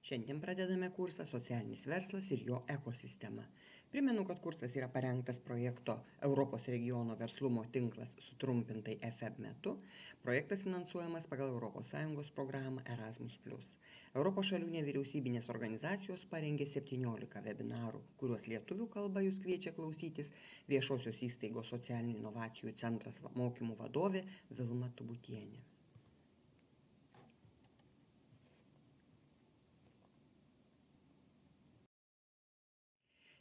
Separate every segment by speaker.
Speaker 1: Šiandien pradedame kursą Socialinis verslas ir jo ekosistema. Primenu, kad kursas yra parengtas projekto Europos regiono verslumo tinklas sutrumpintai EFEB metu. Projektas finansuojamas pagal ES programą Erasmus+. Europos šalių nevyriausybinės organizacijos parengė 17 webinarų, kuriuos lietuvių kalba jūs kviečia klausytis Viešosios įstaigos socialinių inovacijų centras mokymų vadovė Vilma Tubutienė.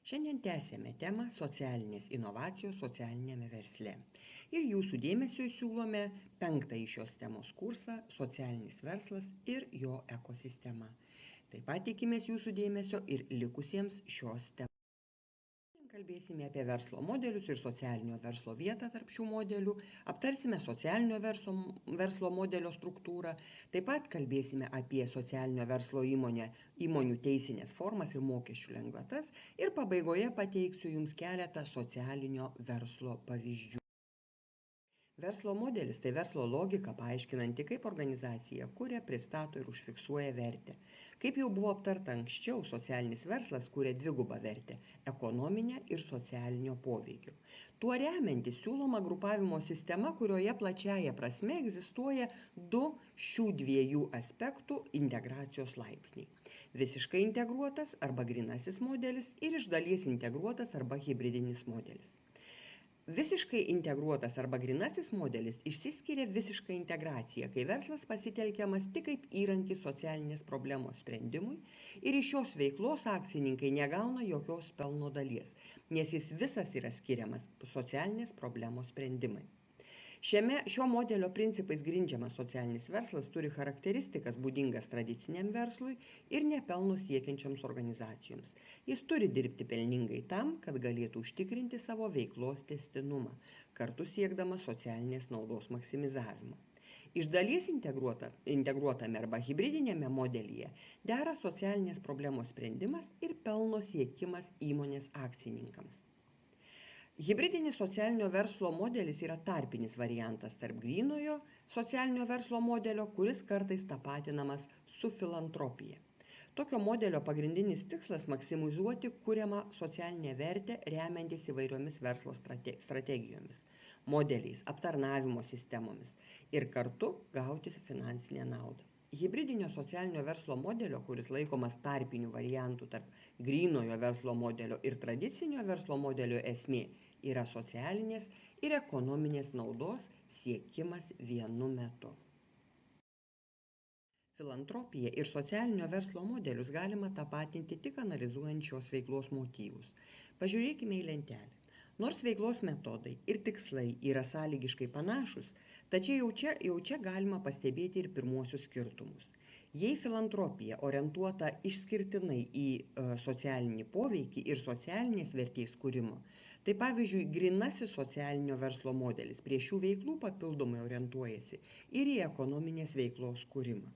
Speaker 1: Šiandien tęsėme temą socialinės inovacijos socialinėme versle. Ir jūsų dėmesiui siūlome 5. šios temos kursą Socialinis verslas ir jo ekosistema. Taip pat tikimės jūsų dėmesio ir likusiems šios temos. Kalbėsime apie verslo modelius ir socialinio verslo vietą tarp šių modelių, aptarsime socialinio verslo modelio struktūrą, taip pat kalbėsime apie socialinio verslo įmonių teisinės formas ir mokesčių lengvatas ir pabaigoje pateiksiu jums keletą socialinio verslo pavyzdžių. Verslo modelis tai verslo logika paaiškinanti, kaip organizacija kuria, pristato ir užfiksuoja vertę. Kaip jau buvo aptarta anksčiau, socialinis verslas kuria dvigubą vertę – ekonominę ir socialinio poveikio. Tuo remiantis siūloma grupavimo sistema, kurioje plačiaja prasme egzistuoja du šių dviejų aspektų integracijos laipsniai. Visiškai integruotas arba grynasis modelis ir iš dalies integruotas arba hibridinis modelis. Visiškai integruotas arba grynasis modelis išsiskiria visiška integracija, kai verslas pasitelkiamas tik kaip įrankis socialinės problemos sprendimui ir iš šios veiklos akcininkai negauna jokios pelno dalies, nes jis visas yra skiriamas socialinės problemos sprendimai. Šio modelio principais grindžiamas socialinis verslas turi charakteristikas būdingas tradiciniam verslui ir nepelno siekiančiams organizacijoms. Jis turi dirbti pelningai tam, kad galėtų užtikrinti savo veiklos tęstinumą, kartu siekdamas socialinės naudos maksimizavimo. Iš dalies integruotame arba hibridinėme modelyje dera socialinės problemos sprendimas ir pelno siekimas įmonės akcininkams. Hibridinis socialinio verslo modelis yra tarpinis variantas tarp grynojo socialinio verslo modelio, kuris kartais tapatinamas su filantropija. Tokio modelio pagrindinis tikslas – maksimizuoti kuriamą socialinę vertę remiantis įvairiomis verslo strategijomis, modeliais, aptarnavimo sistemomis ir kartu gauti finansinę naudą. Hibridinio socialinio verslo modelio, kuris laikomas tarpiniu variantu tarp grynojo verslo modelio ir tradicinio verslo modelio esmė yra socialinės ir ekonominės naudos siekimas vienu metu. Filantropiją ir socialinio verslo modelius galima tapatinti tik analizuojant šios veiklos motyvus. Pažiūrėkime į lentelę. Nors veiklos metodai ir tikslai yra sąlygiškai panašus, tačiau jau čia galima pastebėti ir pirmuosius skirtumus. Jei filantropija orientuota išskirtinai į socialinį poveikį ir socialinės vertės kūrimo, tai pavyzdžiui, grynasis socialinio verslo modelis prie šių veiklų papildomai orientuojasi ir į ekonominės veiklos kūrimą.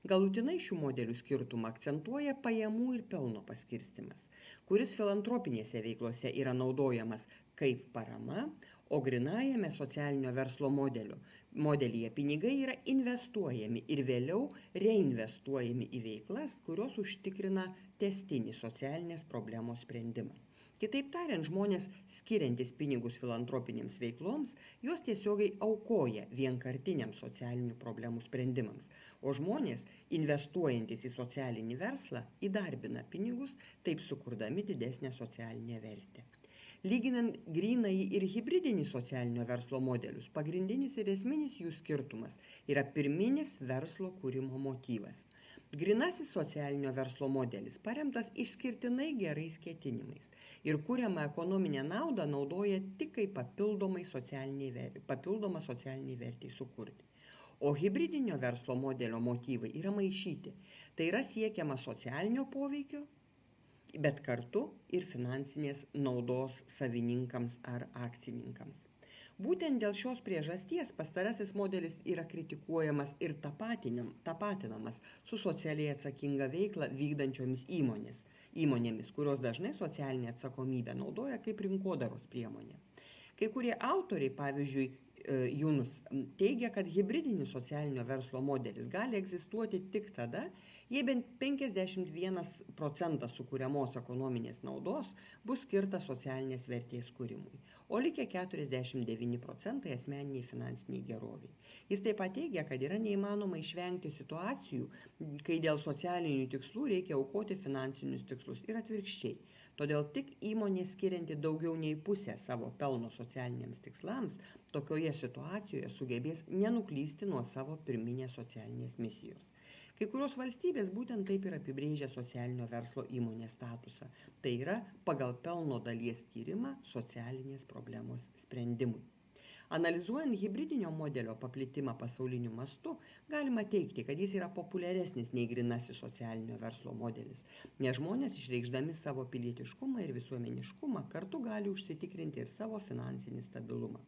Speaker 1: Galutinai šių modelių skirtumą akcentuoja pajamų ir pelno paskirstimas, kuris filantropinėse veiklose yra naudojamas kaip parama, o grynajame socialinio verslo modelyje pinigai yra investuojami ir vėliau reinvestuojami į veiklas, kurios užtikrina tęstinį socialinės problemos sprendimą. Kitaip tariant, žmonės skiriantis pinigus filantropinėms veikloms, juos tiesiogiai aukoja vienkartiniams socialinių problemų sprendimams, o žmonės, investuojantis į socialinį verslą, įdarbina pinigus, taip sukurdami didesnę socialinę vertę. Lyginant grynąjį ir hibridinį socialinio verslo modelius, pagrindinis ir esminis jų skirtumas yra pirminis verslo kūrimo motyvas. Grynasis socialinio verslo modelis paremtas išskirtinai gerais ketinimais ir kuriamą ekonominę naudą naudoja tik kaip papildomą socialiniai vertei sukurti. O hibridinio verslo modelio motyvai yra maišyti. Tai yra siekiama socialinio poveikio, bet kartu ir finansinės naudos savininkams ar akcininkams. Būtent dėl šios priežasties pastarasis modelis yra kritikuojamas ir tapatinamas su socialiai atsakinga veikla vykdančiomis įmonėmis, kurios dažnai socialinę atsakomybę naudoja kaip rinkodaros priemonę. Kai kurie autoriai, pavyzdžiui, Junus teigia, kad hybridinis socialinio verslo modelis gali egzistuoti tik tada, jei bent 51% sukūriamos ekonominės naudos bus skirta socialinės vertės kūrimui, o likę 49% asmeniniai finansiniai geroviai. Jis taip pat teigia, kad yra neįmanoma išvengti situacijų, kai dėl socialinių tikslų reikia aukoti finansinius tikslus ir atvirkščiai. Todėl tik įmonė skirianti daugiau nei pusę savo pelno socialiniams tikslams, tokioje situacijoje sugebės nenuklysti nuo savo pirminės socialinės misijos. Kai kurios valstybės būtent taip ir apibrėžia socialinio verslo įmonės statusą. Tai yra pagal pelno dalies skyrimą socialinės problemos sprendimui. Analizuojant hibridinio modelio paplitimą pasauliniu mastu, galima teigti, kad jis yra populiaresnis nei grynasis socialinio verslo modelis, nes žmonės išreikšdami savo pilietiškumą ir visuomeniškumą kartu gali užsitikrinti ir savo finansinį stabilumą.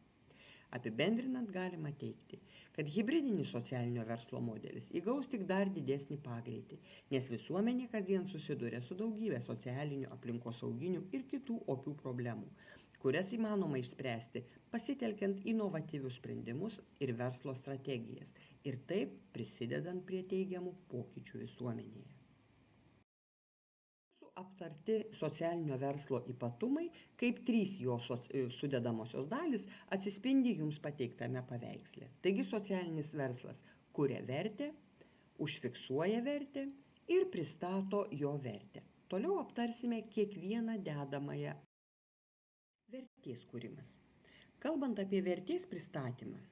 Speaker 1: Apibendrinant galima teigti, kad hibridinis socialinio verslo modelis įgaus tik dar didesnį pagreitį, nes visuomenė kasdien susiduria su daugybė socialinių, aplinkosauginių ir kitų opių problemų, kurias įmanoma išspręsti pasitelkiant inovatyvius sprendimus ir verslo strategijas ir taip prisidedant prie teigiamų pokyčių visuomenėje. Aptarti socialinio verslo ypatumai, kaip 3 jo sudedamosios dalis atsispindi jums pateiktame paveiksle. Taigi socialinis verslas kuria vertę, užfiksuoja vertę ir pristato jo vertę. Toliau aptarsime kiekvieną dedamąją. Vertės kūrimas. Kalbant apie vertės pristatymą,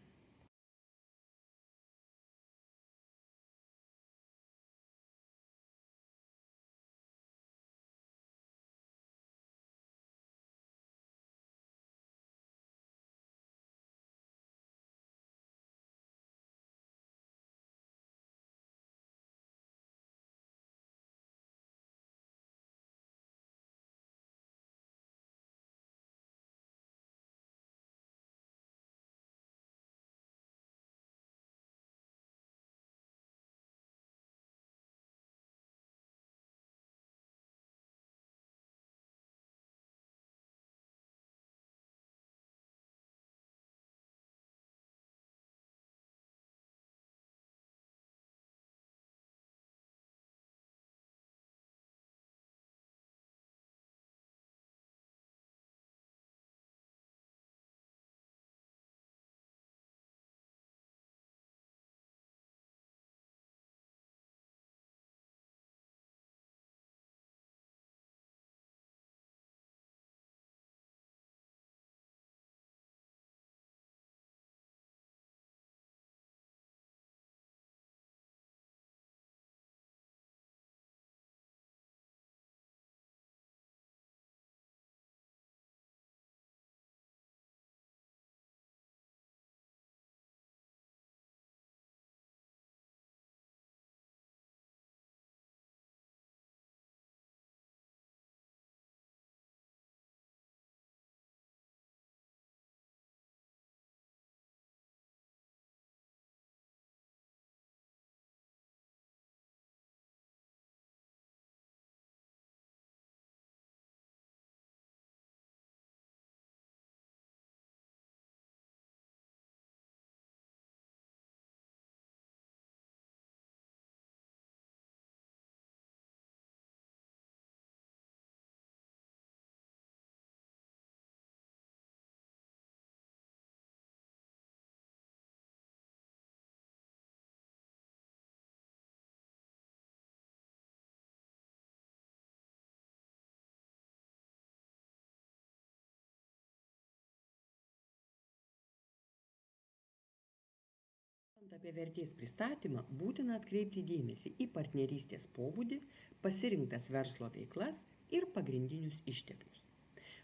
Speaker 1: apie vertės pristatymą būtina atkreipti dėmesį į partnerystės pobūdį, pasirinktas verslo veiklas ir pagrindinius išteklius.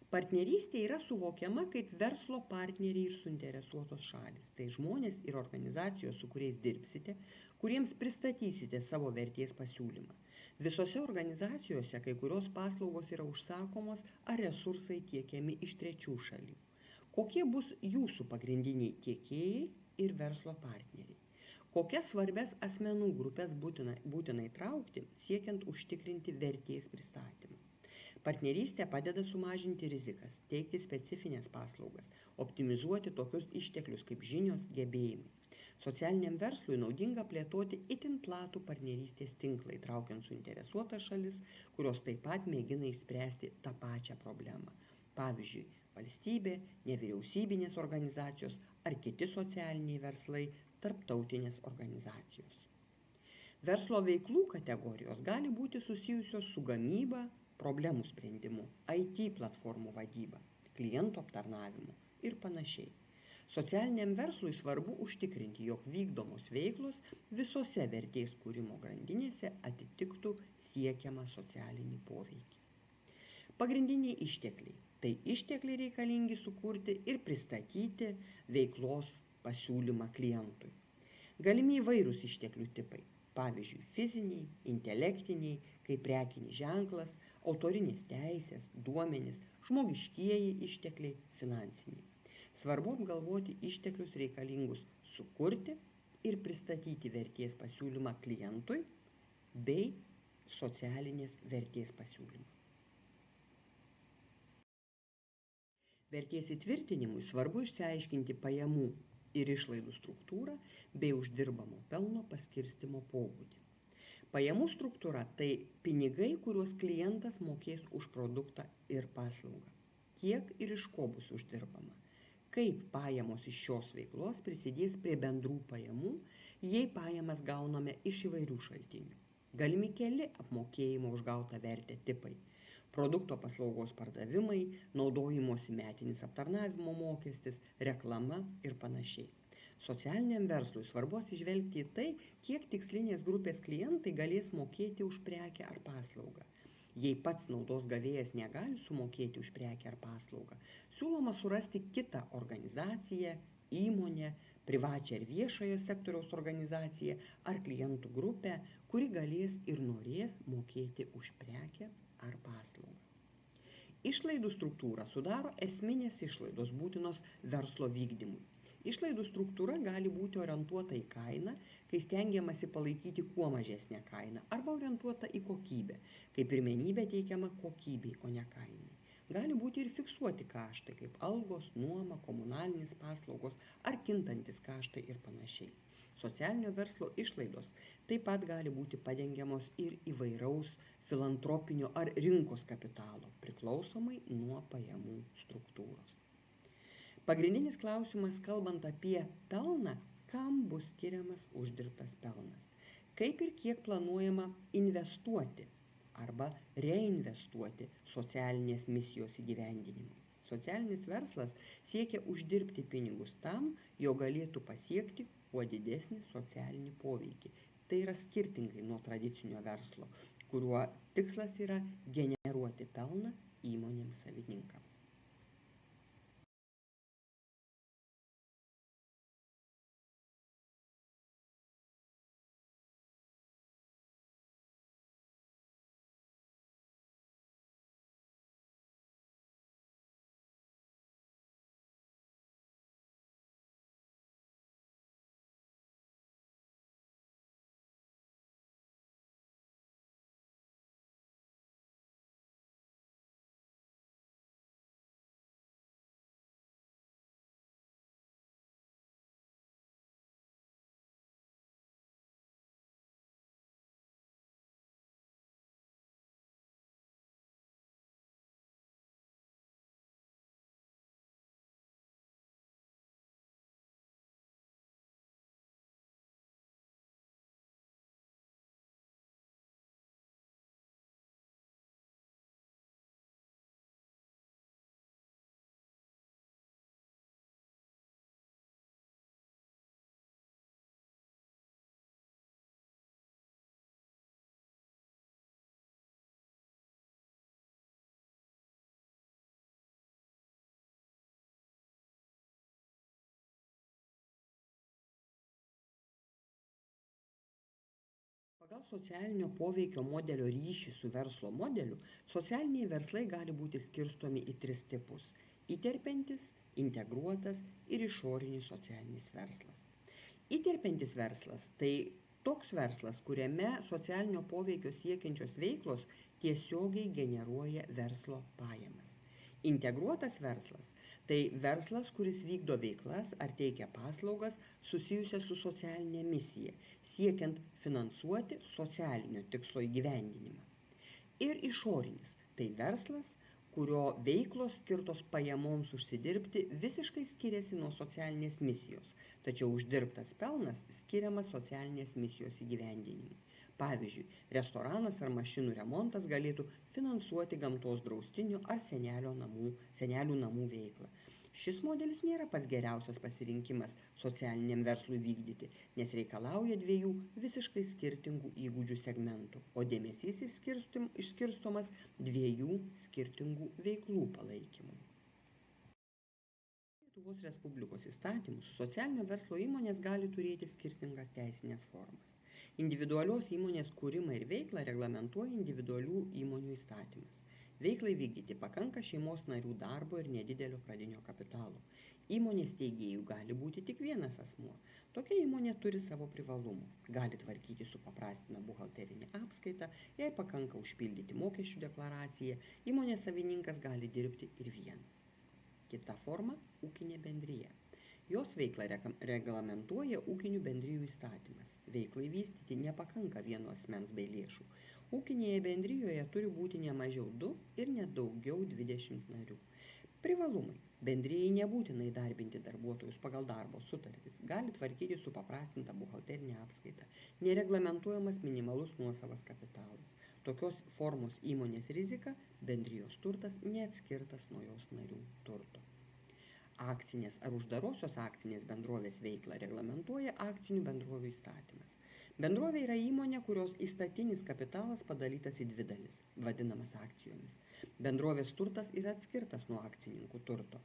Speaker 1: Partnerystė yra suvokiama kaip verslo partneriai ir suinteresuotos šalys. Tai žmonės ir organizacijos, su kuriais dirbsite, kuriems pristatysite savo vertės pasiūlymą. Visose organizacijose kai kurios paslaugos yra užsakomos ar resursai tiekiami iš trečių šalių. Kokie bus jūsų pagrindiniai tiekėjai ir verslo partneriai? Kokias svarbias asmenų grupės būtina įtraukti, siekiant užtikrinti vertės pristatymą? Partnerystė padeda sumažinti rizikas, teikti specifines paslaugas, optimizuoti tokius išteklius kaip žinios, gebėjimai. Socialiniam verslui naudinga plėtoti itin platų partnerystės tinklą, įtraukiant suinteresuotas šalis, kurios taip pat mėgina išspręsti tą pačią problemą. Pavyzdžiui, valstybė, nevyriausybinės organizacijos ar kiti socialiniai verslai, tarptautinės organizacijos. Verslo veiklų kategorijos gali būti susijusios su gamyba, problemų sprendimu, IT platformų vadyba, klientų aptarnavimu ir panašiai. Socialiniam verslui svarbu užtikrinti, jog vykdomos veiklos visose vertės kūrimo grandinėse atitiktų siekiamą socialinį poveikį. Pagrindiniai ištekliai. Tai ištekliai reikalingi sukurti ir pristatyti veiklos pasiūlymą klientui. Galimi įvairūs išteklių tipai. Pavyzdžiui, fiziniai, intelektiniai, kaip prekinis ženklas, autorinės teisės, duomenys, žmogiškieji ištekliai, finansiniai. Svarbu apgalvoti išteklius reikalingus sukurti ir pristatyti vertės pasiūlymą klientui bei socialinės vertės pasiūlymą. Vertės įtvirtinimui svarbu išsiaiškinti pajamų ir išlaidų struktūrą bei uždirbamo pelno paskirstymo pobūdį. Pajamų struktūra – tai pinigai, kuriuos klientas mokės už produktą ir paslaugą. Kiek ir iš ko bus uždirbama. Kaip pajamos iš šios veiklos prisidės prie bendrų pajamų, jei pajamas gauname iš įvairių šaltinių. Galimi keli apmokėjimo už gautą vertę tipai. Produkto paslaugos pardavimai, naudojimosi metinis aptarnavimo mokestis, reklama ir panašiai. Socialiniam verslui svarbu atsižvelgti į tai, kiek tikslinės grupės klientai galės mokėti už prekę ar paslaugą. Jei pats naudos gavėjas negali sumokėti už prekę ar paslaugą, siūloma surasti kitą organizaciją, įmonę, privačią ir viešojo sektoriaus organizaciją ar klientų grupę, kuri galės ir norės mokėti už prekę ar paslaugą. Išlaidų struktūrą sudaro esminės išlaidos būtinos verslo vykdymui. Išlaidų struktūra gali būti orientuota į kainą, kai stengiamasi palaikyti kuo mažesnę kainą, arba orientuota į kokybę, kai pirmenybė teikiama kokybei, o ne kainai. Gali būti ir fiksuoti kaštai, kaip algos, nuoma, komunalinės paslaugos ar kintantis kaštai ir panašiai. Socialinio verslo išlaidos taip pat gali būti padengiamos ir įvairaus filantropinio ar rinkos kapitalo, priklausomai nuo pajamų struktūros. Pagrindinis klausimas, kalbant apie pelną, kam bus skiriamas uždirbtas pelnas, kaip ir kiek planuojama investuoti arba reinvestuoti socialinės misijos įgyvendinimui. Socialinis verslas siekia uždirbti pinigus tam, jo galėtų pasiekti kuo didesnį socialinį poveikį. Tai yra skirtingai nuo tradicinio verslo, kuriuo tikslas yra generuoti pelną įmonėms savininkams. Pagal socialinio poveikio modelio ryšį su verslo modeliu, socialiniai verslai gali būti skirstomi į 3 tipus – įterpiantis, integruotas ir išorinis socialinis verslas. Įterpiantis verslas – tai Toks verslas, kuriame socialinio poveikio siekiančios veiklos tiesiogiai generuoja verslo pajamas. Integruotas verslas – tai verslas, kuris vykdo veiklas ar teikia paslaugas susijusias su socialinė misija, siekiant finansuoti socialinio tikslo įgyvendinimą. Ir išorinis – tai verslas, kurio veiklos skirtos pajamoms užsidirbti visiškai skiriasi nuo socialinės misijos, tačiau uždirbtas pelnas skiriamas socialinės misijos įgyvendinimui. Pavyzdžiui, restoranas ar mašinų remontas galėtų finansuoti gamtos draustinių ar senelių namų veiklą. Šis modelis nėra pats geriausias pasirinkimas socialiniam verslui vykdyti, nes reikalauja dviejų visiškai skirtingų įgūdžių segmentų, o dėmesys išskirstomas dviejų skirtingų veiklų palaikymui. Lietuvos Respublikos įstatymus socialinio verslo įmonės gali turėti skirtingas teisinės formas. Individualios įmonės kūrimą ir veiklą reglamentuoja individualių įmonių įstatymas. Veiklai vykdyti pakanka šeimos narių darbo ir nedidelio pradinio kapitalo. Įmonės steigėjų gali būti tik vienas asmuo. Tokia įmonė turi savo privalumų. Gali tvarkyti supaprastiną buhalterinę apskaitą, jai pakanka užpildyti mokesčių deklaraciją, įmonės savininkas gali dirbti ir vienas. Kita forma – ūkinė bendrija. Jos veiklą reglamentuoja ūkinių bendrijų įstatymas. Veiklai vystyti nepakanka vieno asmens bei lėšų. Ūkinėje bendrijoje turi būti ne mažiau 2 ir ne daugiau 20 narių. Privalumai. Bendrijai nebūtina įdarbinti darbuotojus pagal darbo sutartis. Gali tvarkyti supaprastintą buhalterinę apskaitą. Nereglamentuojamas minimalus nuosavas kapitalas. Tokios formos įmonės rizika – bendrijos turtas neatskirtas nuo jos narių turto. Akcinės ar uždarosios akcinės bendrovės veiklą reglamentuoja akcinių bendrovių įstatymas. Bendrovė yra įmonė, kurios įstatinis kapitalas padalytas į 2 dalis, vadinamas akcijomis. Bendrovės turtas yra atskirtas nuo akcininkų turto.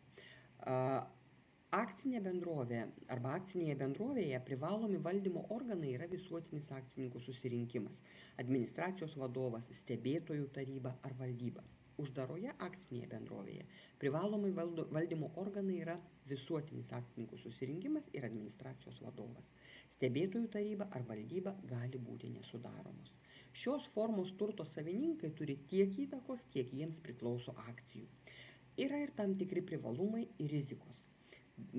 Speaker 1: Akcinė bendrovė arba akcinėje bendrovėje privalomi valdymo organai yra visuotinis akcininkų susirinkimas, administracijos vadovas, stebėtojų taryba ar valdyba. Uždaroje akcinėje bendrovėje privalomai valdymo organai yra visuotinis akcininkų susirinkimas ir administracijos vadovas. Stebėtojų taryba ar valdyba gali būti nesudaromos. Šios formos turto savininkai turi tiek įtakos, kiek jiems priklauso akcijų. Yra ir tam tikri privalumai ir rizikos.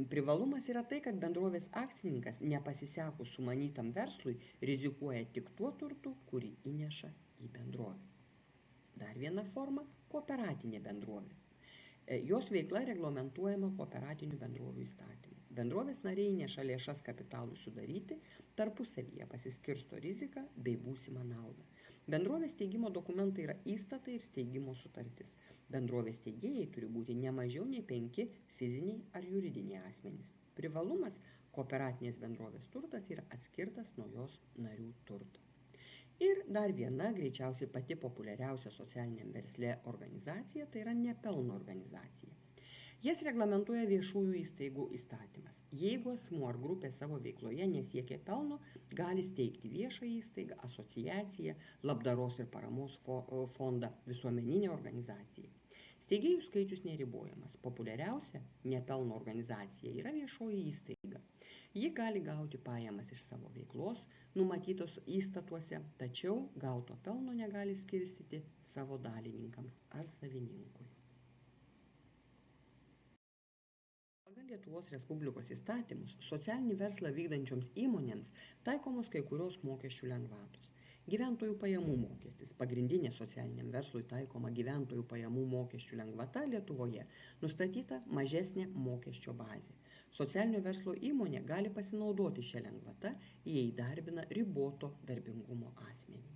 Speaker 1: Privalumas yra tai, kad bendrovės akcininkas nepasisekus sumanytam verslui rizikuoja tik tuo turtu, kurį įneša į bendrovę. Dar viena forma – kooperatinė bendrovė. Jos veikla reglamentuojama kooperatinių bendrovių įstatymu. Bendrovės nariai įneša lėšas kapitalui sudaryti, tarpusavyje pasiskirsto riziką bei būsimą naudą. Bendrovės steigimo dokumentai yra įstatai ir steigimo sutartis. Bendrovės steigėjai turi būti ne mažiau nei 5 fiziniai ar juridiniai asmenys. Privalumas – kooperatinės bendrovės turtas yra atskirtas nuo jos narių turto. Ir dar viena, greičiausiai pati populiariausia socialiniam versle organizacija, tai yra nepelno organizacija. Jas reglamentuoja viešųjų įstaigų įstatymas. Jeigu asmuo ar grupė savo veikloje nesiekia pelno, gali steigti viešą įstaigą, asociaciją, labdaros ir paramos fondą, visuomeninę organizaciją. Steigėjų skaičius neribojamas. Populiariausia nepelno organizacija yra viešoji įstaiga. Ji gali gauti pajamas iš savo veiklos, numatytos įstatuose, tačiau gauto pelno negali skirstyti savo dalininkams ar savininkui. Pagal Lietuvos Respublikos įstatymus socialinį verslą vykdančioms įmonėms taikomos kai kurios mokesčių lengvatos. Gyventojų pajamų mokestis. Pagrindinė socialiniam verslui taikoma gyventojų pajamų mokesčių lengvata Lietuvoje nustatyta mažesnė mokesčio bazė. Socialinio verslo įmonė gali pasinaudoti šią lengvatą, jei įdarbina riboto darbingumo asmenį.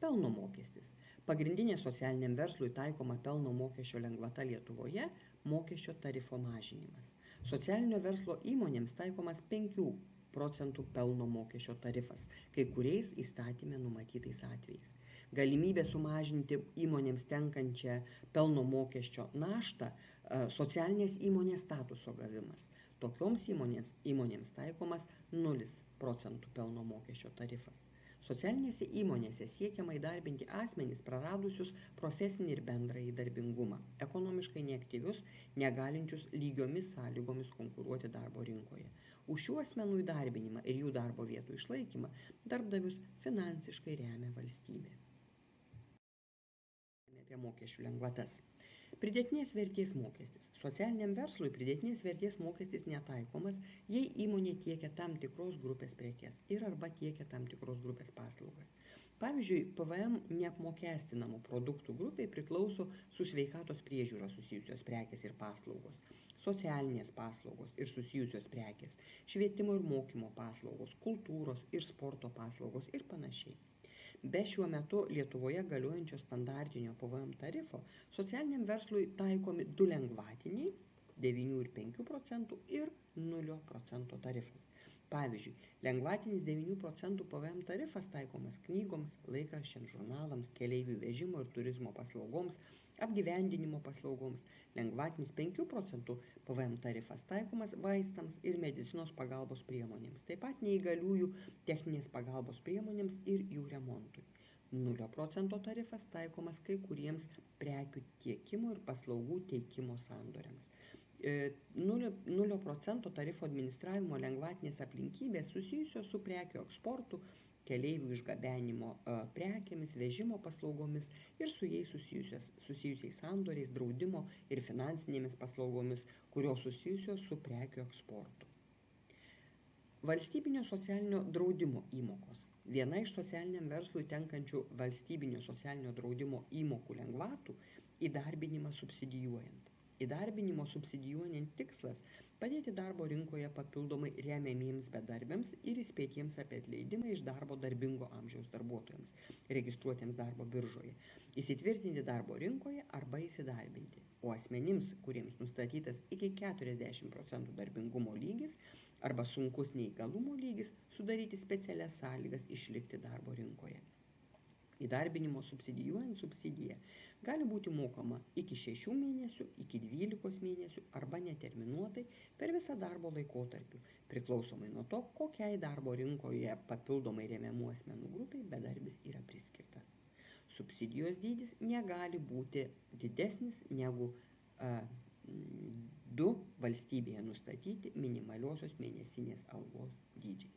Speaker 1: Pelno mokestis. Pagrindinė socialiniam verslui taikoma pelno mokesčio lengvata Lietuvoje – mokesčio tarifo mažinimas. Socialinio verslo įmonėms taikomas 5% pelno mokesčio tarifas, kai kuriais įstatyme numatytais atvejais. Galimybė sumažinti įmonėms tenkančią pelno mokesčio naštą – socialinės įmonės statuso gavimas. Tokioms įmonėms taikomas 0% pelno mokesčio tarifas. Socialinėse įmonėse siekiama įdarbinti asmenys praradusius profesinį ir bendrąjį darbingumą, ekonomiškai neaktyvius, negalinčius lygiomis sąlygomis konkuruoti darbo rinkoje. Už šių asmenų įdarbinimą ir jų darbo vietų išlaikymą darbdavius finansiškai remia valstybė. Apie mokesčių lengvatas. Pridėtinės vertės mokestis. Socialiniam verslui pridėtinės vertės mokestis netaikomas, jei įmonė tiekia tam tikros grupės prekes ir arba tiekia tam tikros grupės paslaugas. Pavyzdžiui, PVM neapmokestinamų produktų grupiai priklauso su sveikatos priežiūra susijusios prekės ir paslaugos, socialinės paslaugos ir susijusios prekės, švietimo ir mokymo paslaugos, kultūros ir sporto paslaugos ir panašiai. Be šiuo metu Lietuvoje galiojančio standartinio PVM tarifo socialiniam verslui taikomi 2 lengvatiniai 9,5% ir 0% tarifas. Pavyzdžiui, lengvatinis 9% PVM tarifas taikomas knygoms, laikraščiams, žurnalams, keleivių vežimo ir turizmo paslaugoms, apgyvendinimo paslaugoms. Lengvatinis 5% PVM tarifas taikomas vaistams ir medicinos pagalbos priemonėms, taip pat neįgaliųjų techninės pagalbos priemonėms ir jų remontui. 0% tarifas taikomas kai kuriems prekių tiekimo ir paslaugų teikimo sandoriams. 0% tarifo administravimo lengvatinės aplinkybės susijusios su prekių eksportu, keleivių išgabenimo prekėmis, vežimo paslaugomis ir su jais susijusiais sandoriais, draudimo ir finansinėmis paslaugomis, kurios susijusios su prekių eksportu. Valstybinio socialinio draudimo įmokos. Viena iš socialiniam verslui tenkančių valstybinio socialinio draudimo įmokų lengvatų – įdarbinimas subsidijuojant. Įdarbinimo subsidijuojant tikslas – padėti darbo rinkoje papildomai remiamiems bedarbiams ir įspėtiems apie atleidimą iš darbo darbingo amžiaus darbuotojams, registruotiems darbo biržoje, įsitvirtinti darbo rinkoje arba įsidarbinti, o asmenims, kuriems nustatytas iki 40% darbingumo lygis arba sunkus neįgalumo lygis, sudaryti specialias sąlygas išlikti darbo rinkoje. Įdarbinimo subsidijuojant subsidija gali būti mokama iki 6 mėnesių, iki 12 mėnesių arba neterminuotai per visą darbo laikotarpį, priklausomai nuo to, kokiai darbo rinkoje papildomai remiamų asmenų grupiai bedarbis yra priskirtas. Subsidijos dydis negali būti didesnis negu 2 valstybėje nustatyti minimaliosios mėnesinės algos dydžiai.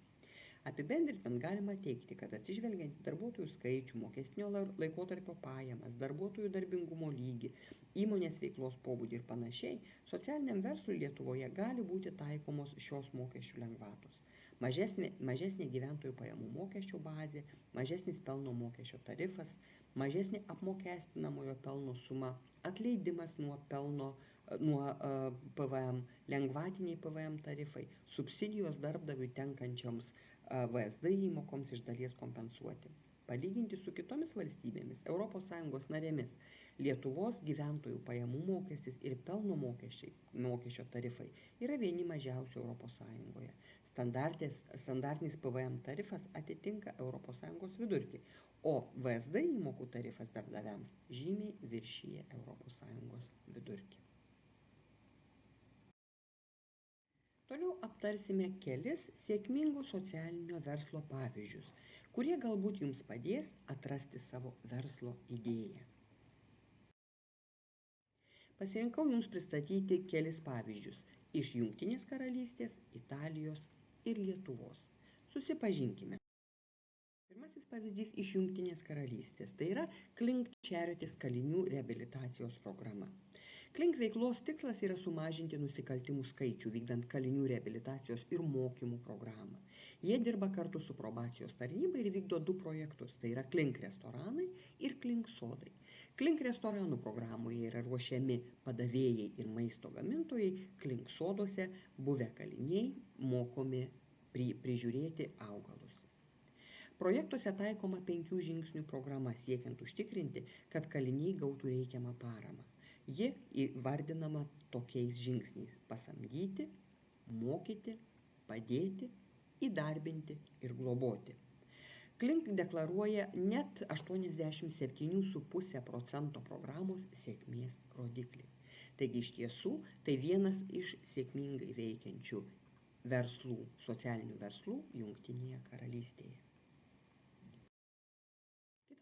Speaker 1: Apibendrinant galima teigti, kad atsižvelgiant į darbuotojų skaičių, mokestinio laikotarpio pajamas, darbuotojų darbingumo lygį, įmonės veiklos pobūdį ir panašiai, socialiniam verslui Lietuvoje gali būti taikomos šios mokesčių lengvatos. Mažesnė gyventojų pajamų mokesčio bazė, mažesnis pelno mokesčio tarifas, mažesnė apmokestinamojo pelno suma, atleidimas nuo PVM, lengvatiniai PVM tarifai, subsidijos darbdaviui tenkančioms VSD įmokoms iš dalies kompensuoti. Palyginti su kitomis valstybėmis, ES narėmis, Lietuvos gyventojų pajamų mokestis ir pelno mokesčio tarifai yra vieni mažiausių ES. Standartinis PVM tarifas atitinka ES vidurkį, o VSD įmokų tarifas darbdaviams žymiai viršyja ES vidurkį. Toliau aptarsime kelis sėkmingų socialinio verslo pavyzdžius, kurie galbūt jums padės atrasti savo verslo idėją. Pasirinkau jums pristatyti kelis pavyzdžius iš Jungtinės karalystės, Italijos ir Lietuvos. Susipažinkime. Pirmasis pavyzdys iš Jungtinės karalystės, tai yra Klink Charities kalinių reabilitacijos programa. Klink veiklos tikslas yra sumažinti nusikaltimų skaičių, vykdant kalinių reabilitacijos ir mokymų programą. Jie dirba kartu su probacijos tarnyba ir vykdo 2 projektus, tai yra Klink restoranai ir Klink sodai. Klink restoranų programoje yra ruošiami padavėjai ir maisto gamintojai, Klink soduose buvę kaliniai mokomi prižiūrėti augalus. Projektuose taikoma 5 žingsnių programa, siekiant užtikrinti, kad kaliniai gautų reikiamą paramą. Ji įvardinama tokiais žingsniais – pasamdyti, mokyti, padėti, įdarbinti ir globoti. Klink deklaruoja net 87,5% programos sėkmės rodiklį. Taigi iš tiesų tai vienas iš sėkmingai veikiančių verslų, socialinių verslų Jungtinėje karalystėje.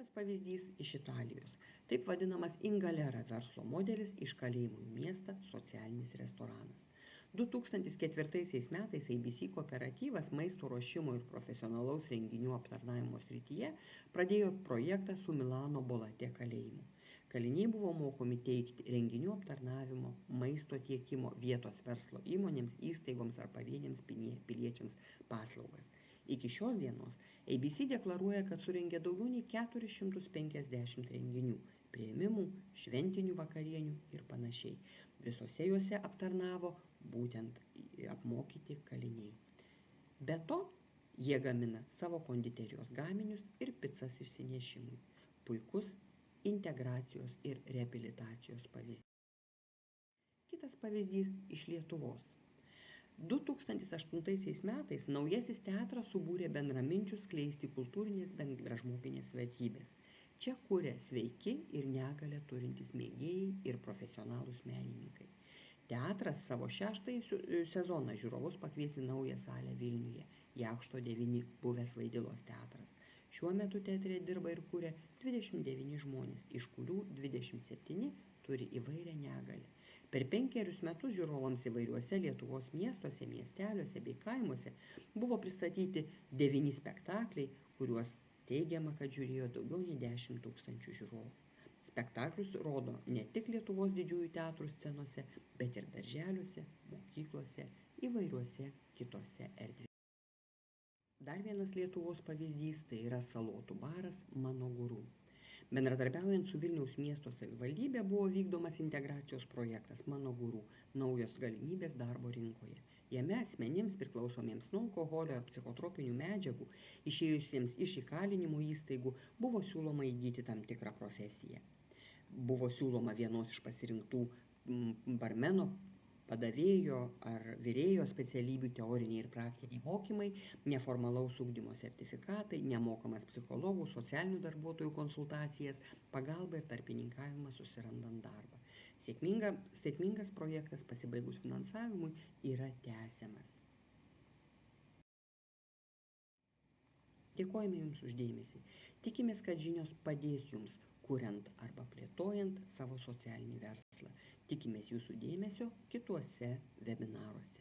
Speaker 1: Kitas pavyzdys iš Italijos. Taip vadinamas Ingalera verslo modelis iš kalėjimų į miestą socialinis restoranas. 2004 metais ABC kooperatyvas maisto ruošimo ir profesionalaus renginių aptarnavimo srityje pradėjo projektą su Milano Bolatė kalėjimu. Kaliniai buvo mokomi teikti renginių aptarnavimo, maisto tiekimo vietos verslo įmonėms, įstaigoms ar pavieniams piliečiams paslaugas. Iki šios dienos ABC deklaruoja, kad surengė daugiau nei 450 renginių, priėmimų, šventinių vakarienių ir panašiai. Visose juose aptarnavo būtent apmokyti kaliniai. Be to, jie gamina savo konditerijos gaminius ir picas išsinešimui. Puikus integracijos ir reabilitacijos pavyzdys. Kitas pavyzdys iš Lietuvos. 2008 metais naujasis teatras subūrė bendraminčius skleisti kultūrinės bendražmoginės vertybės. Čia kuria sveiki ir negalią turintys mėgėjai ir profesionalūs menininkai. Teatras savo 6-ąjį sezoną žiūrovus pakvies į naują salę Vilniuje, Jakšto 9 buvęs Vaidilos teatras. Šiuo metu teatre dirba ir kuria 29 žmonės, iš kurių 27 turi įvairią negalią. Per 5 metus žiūrovams įvairiuose Lietuvos miestuose, miesteliuose bei kaimuose buvo pristatyti 9 spektakliai, kuriuos teigiama, kad žiūrėjo daugiau nei 10 000 žiūrovų. Spektaklius rodo ne tik Lietuvos didžiųjų teatrų scenose, bet ir darželiuose, mokyklose, įvairiuose kitose erdvėse. Dar vienas Lietuvos pavyzdys tai yra salotų baras Mano Guru. Bendradarbiaujant su Vilniaus miesto savivaldybė buvo vykdomas integracijos projektas Mano Guru – naujos galimybės darbo rinkoje. Jame asmenims priklausomiems nuo alkoholio ar psichotropinių medžiagų, išėjusiems iš įkalinimo įstaigų, buvo siūloma įgyti tam tikrą profesiją. Buvo siūloma vienos iš pasirinktų barmeno, padavėjo ar virėjo specialybių teoriniai ir praktiniai mokymai, neformalaus ugdymo sertifikatai, nemokamas psichologų, socialinių darbuotojų konsultacijas, pagalba ir tarpininkavimas susirandant darbą. Sėkmingas projektas pasibaigus finansavimui yra tęsiamas. Dėkojame Jums už dėmesį. Tikimės, kad žinios padės Jums kuriant arba plėtojant savo socialinį verslą. Tikimės Jūsų dėmesio kituose webinaruose.